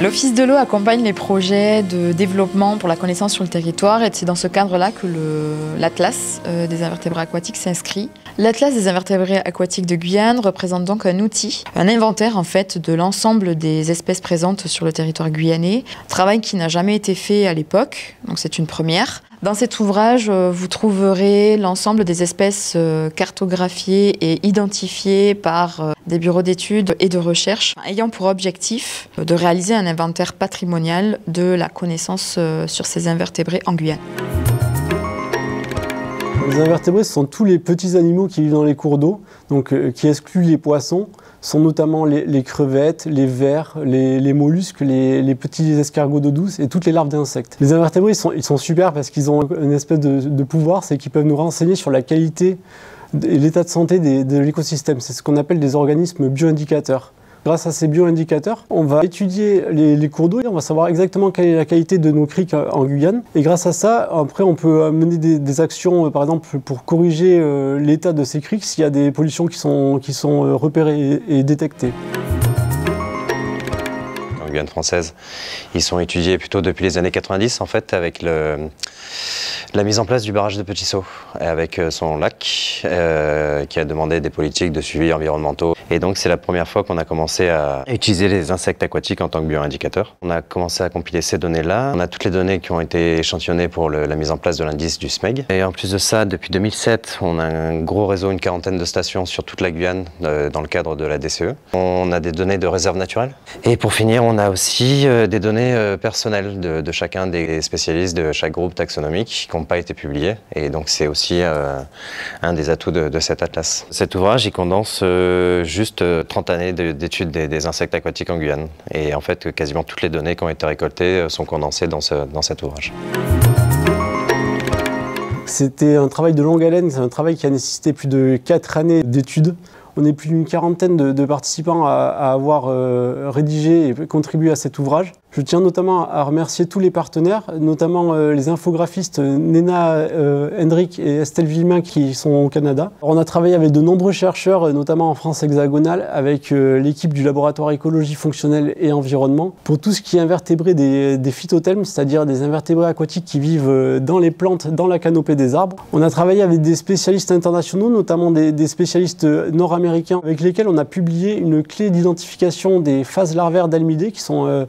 L'Office de l'eau accompagne les projets de développement pour la connaissance sur le territoire et c'est dans ce cadre-là que l'Atlas des invertébrés aquatiques s'inscrit. L'Atlas des invertébrés aquatiques de Guyane représente donc un outil, un inventaire en fait de l'ensemble des espèces présentes sur le territoire guyanais, travail qui n'a jamais été fait à l'époque, donc c'est une première. Dans cet ouvrage, vous trouverez l'ensemble des espèces cartographiées et identifiées par des bureaux d'études et de recherche, ayant pour objectif de réaliser un inventaire patrimonial de la connaissance sur ces invertébrés en Guyane. Les invertébrés, ce sont tous les petits animaux qui vivent dans les cours d'eau, donc qui excluent les poissons. Ce sont notamment les crevettes, les vers, les mollusques, les petits escargots d'eau douce et toutes les larves d'insectes. Les invertébrés, ils sont super parce qu'ils ont une espèce de pouvoir, c'est qu'ils peuvent nous renseigner sur la qualité et l'état de santé de l'écosystème. C'est ce qu'on appelle des organismes bioindicateurs. Grâce à ces bioindicateurs, on va étudier les cours d'eau et on va savoir exactement quelle est la qualité de nos criques en Guyane. Et grâce à ça, après, on peut mener des actions, par exemple, pour corriger l'état de ces criques s'il y a des pollutions qui sont repérées et détectées. En Guyane française, ils sont étudiés plutôt depuis les années 90, en fait, avec la mise en place du barrage de Petit Saut, avec son lac, qui a demandé des politiques de suivi environnementaux. Et donc c'est la première fois qu'on a commencé à utiliser les insectes aquatiques en tant que bioindicateurs. On a commencé à compiler ces données-là. On a toutes les données qui ont été échantillonnées pour la mise en place de l'indice du SMEG. Et en plus de ça, depuis 2007, on a un gros réseau, une quarantaine de stations sur toute la Guyane, dans le cadre de la DCE. On a des données de réserve naturelle. Et pour finir, on a aussi des données personnelles de chacun des spécialistes de chaque groupe taxonomique qui n'ont pas été publiées. Et donc c'est aussi un des atouts de cet atlas. Cet ouvrage, il condense juste 30 années d'études des insectes aquatiques en Guyane. Et en fait, quasiment toutes les données qui ont été récoltées sont condensées dans cet ouvrage. C'était un travail de longue haleine, c'est un travail qui a nécessité plus de 4 années d'études. On est plus d'une quarantaine de participants à avoir rédigé et contribué à cet ouvrage. Je tiens notamment à remercier tous les partenaires, notamment les infographistes Nena Hendrick et Estelle Villemain qui sont au Canada. Alors, on a travaillé avec de nombreux chercheurs, notamment en France hexagonale, avec l'équipe du laboratoire écologie fonctionnelle et environnement, pour tout ce qui est invertébrés des phytothelmes, c'est-à-dire des invertébrés aquatiques qui vivent dans les plantes, dans la canopée des arbres. On a travaillé avec des spécialistes internationaux, notamment des spécialistes nord-américains, avec lesquels on a publié une clé d'identification des phases larvaires d'almidés, qui sont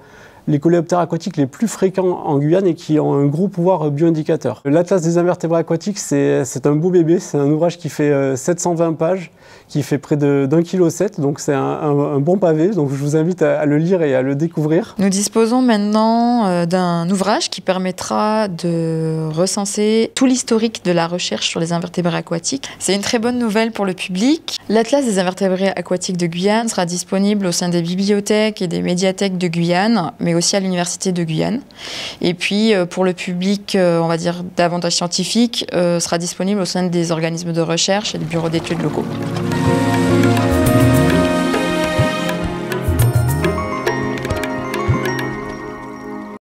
les coléoptères aquatiques les plus fréquents en Guyane et qui ont un gros pouvoir bioindicateur. L'Atlas des invertébrés aquatiques, c'est un beau bébé, c'est un ouvrage qui fait 720 pages, qui fait près d'1,7 kg, donc c'est un bon pavé, donc je vous invite à le lire et à le découvrir. Nous disposons maintenant d'un ouvrage qui permettra de recenser tout l'historique de la recherche sur les invertébrés aquatiques. C'est une très bonne nouvelle pour le public. L'Atlas des invertébrés aquatiques de Guyane sera disponible au sein des bibliothèques et des médiathèques de Guyane, mais aussi à l'Université de Guyane. Et puis pour le public, on va dire davantage scientifique, sera disponible au sein des organismes de recherche et des bureaux d'études locaux.